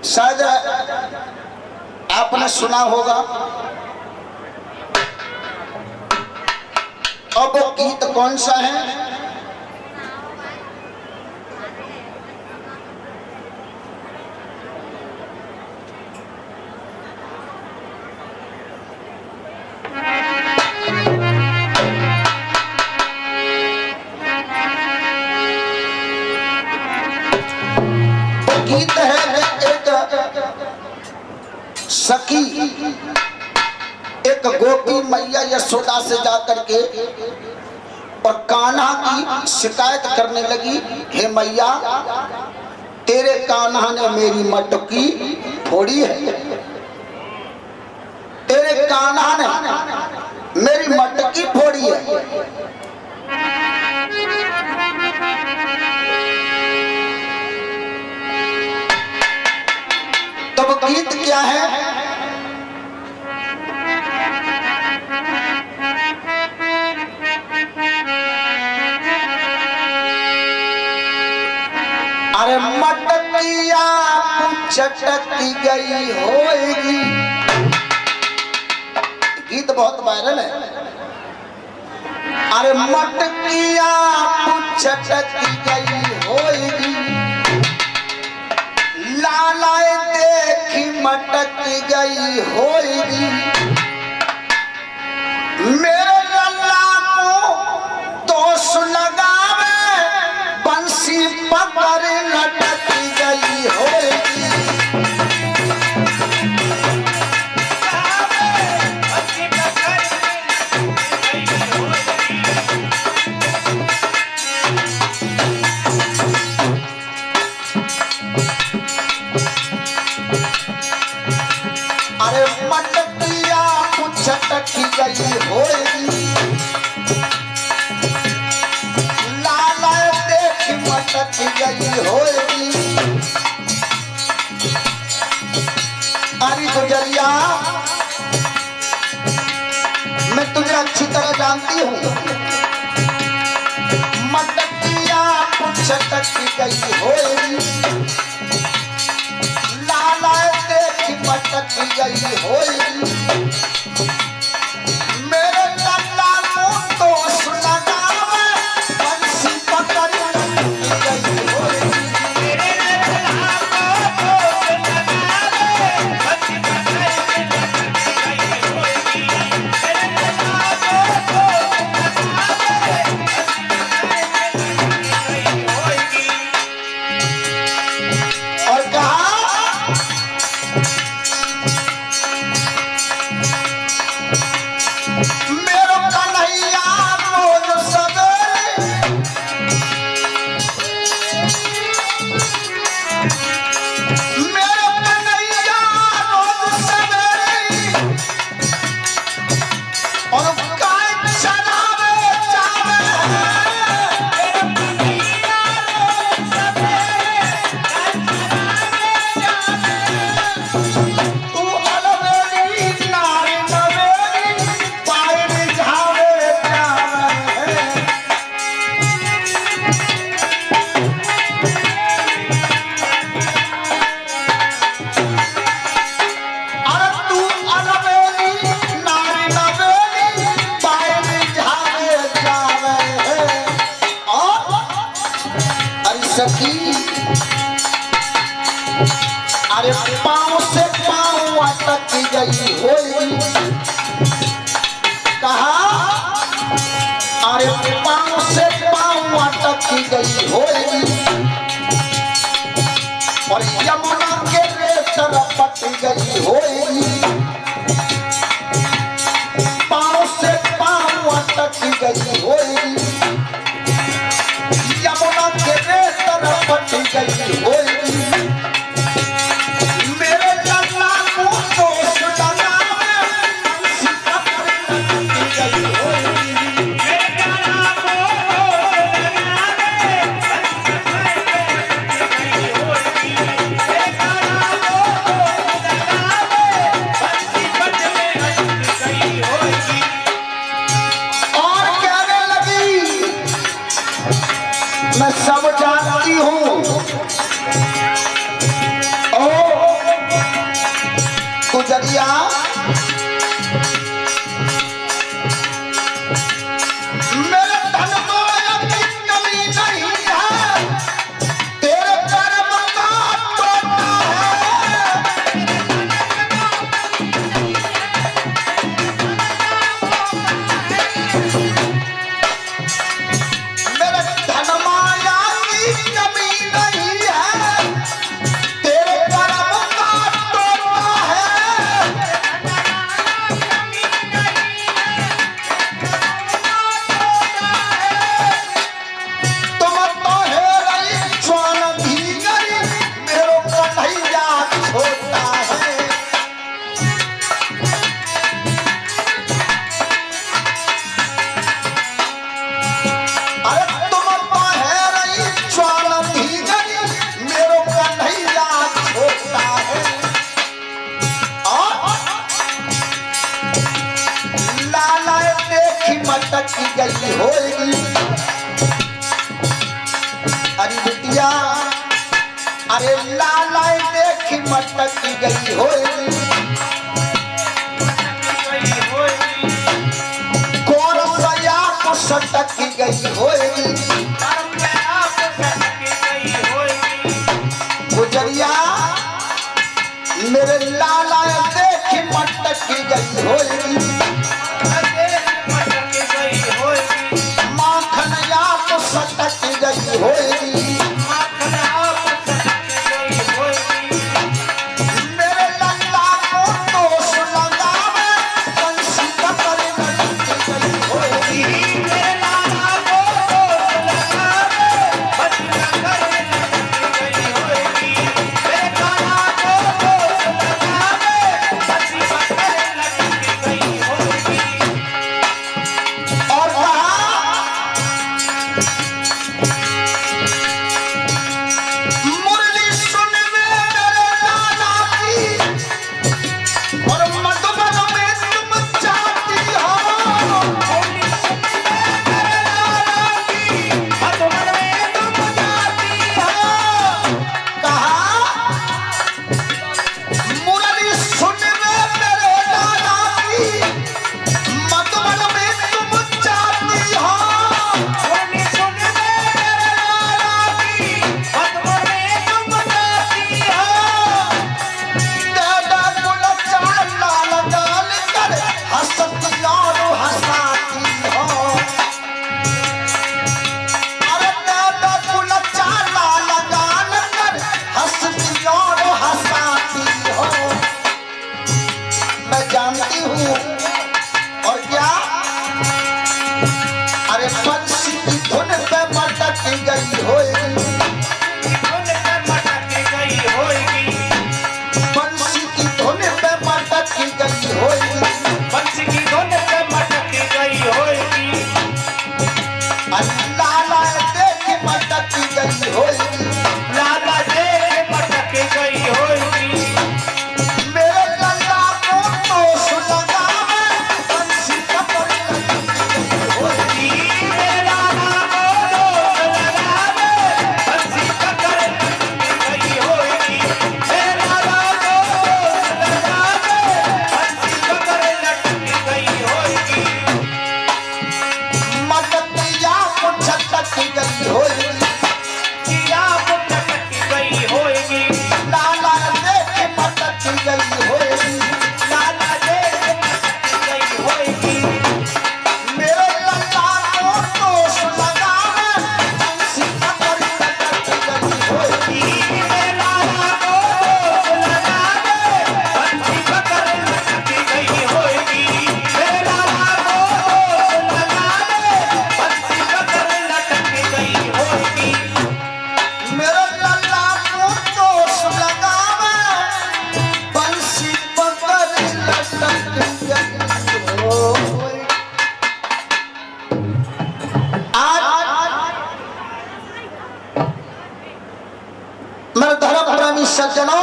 शायद आपने सुना होगा। अब वो गीत कौन सा है? गीत है एक सखी एक गोपी मैया यशोदा से जाकर के और कान्हा की शिकायत करने लगी, हे मैया तेरे कान्हा ने मेरी मटकी फोड़ी है, तेरे कान्हा ने मेरी मटकी फोड़ी है। तब गीत क्या है? अरे मटकिया चटकी गई होएगी। गीत बहुत वायरल है। अरे मटकिया चटकी गई होएगी, लालाए देखी मटक गई होएगी, मेरे लल्ला को दोष लगावे बंसी पकड़ लटक गई होएगी। अरे मटकिया चटकी गई होएगी, लाला देखी मटक गई होएगी। अरे गुजरिया मैं तुझे अच्छी तरह जानती हूँ। मटकिया चटकी गई होएगी, लाला देखी मटक गई होएगी, मेरे लल्ला को दोष लगावे बंसी पकड़ गई होएगी। मेरे लल्ला को दोष लगावे बंसी पकड़ गई होएगी, मेरे लल्ला को दोष लगावे बंसी पकड़ गई होएगी। और कहा मेरो कन्हैया रोज सवेरे, मेरो कन्हैया रोज सवेरे और गाय चरावे जावे, मेरो कन्हैया रोज सवेरे गाय चरावे जावे, तू अलवेली नारी नवेली पायल झावे जावे। अरे तू अलवेली नारी नवेली पायल झावे जावे। और अरे सखी अरे पाँव से पाँव अटक गई होएगी। कहा अरे पाँव से पाँव अटक गई होएगी, और यमुना के रेत रपट गई होएगी। पाँव से पाँव अटक गई होएगी, यमुना के रेत रपट गई होएगी, मेरे लल्ला को दोष लगावे बंसी पकड़ गई होएगी, मेरे लल्ला को लगावे बंसी पकड़ गई होएगी, मेरे लल्ला को लगावे बंसी पकड़ गई होएगी। और कहने लगी मैं सब जानती हूँ, गई होगी। अरे बिटिया अरे लाला देखी मटक गई होगी। कोरसया को सटक गई होगी। गुजरिया मेरे लाला देखी मटक गई होगी। माखनया को सटक गई होगी। मेरे लल्ला को दोष लगावे बंसी पकड़ गई होगी। मेरे लाला को दोष लगावे बंसी पकड़ गई होगी। मेरे लाला को दोष लगावे बंसी पकड़ गई होगी। और मुरली सुन मेरे लाला की और मधुबन में तुम जाती हो। मुरली सुन मेरे लाला की मधुबन में तुम जाती हो। कहा मुरली सुन मेरे लाला की मधुबन में तुम जाती हो। मुरली सुन मेरे लाला की मधुबन में तुम जाती हो। दादा गुलजार लाल गाल कर हंसती और हंसाती हो। अरे दादा गुलजार लाल गाल कर हंसती और हंसाती हो। मैं जानती हूँ और क्या अरे बंसी की धुन पे मटक गई होगी। बंसी की धुन पे मटक गई होगी। अरे लाला देख मटक गई होगी। मेरे लल्ला को दोष लगावे बंसी पकड़ गई होगी। मेरे लाला को दोष लगावे बंसी पकड़ गई होगी। मेरे लाला को दोष लगावे बंसी पकड़ गई होगी। मटकिया को झटक गई होगी। लाला देख मटक गई होगी। मेरे लल्ला को दोष लगावे बंसी पकड़ गई होगी। मेरे लाला को दोष लगावे बंसी पकड़ गई होगी। मेरे लाला को दोष लगावे बंसी पकड़ गई होगी। मेरे लल्ला को दोष लगावे बंसी पकड़ गई होगी। आज मेरे धर्म प्रेमी सज्जनों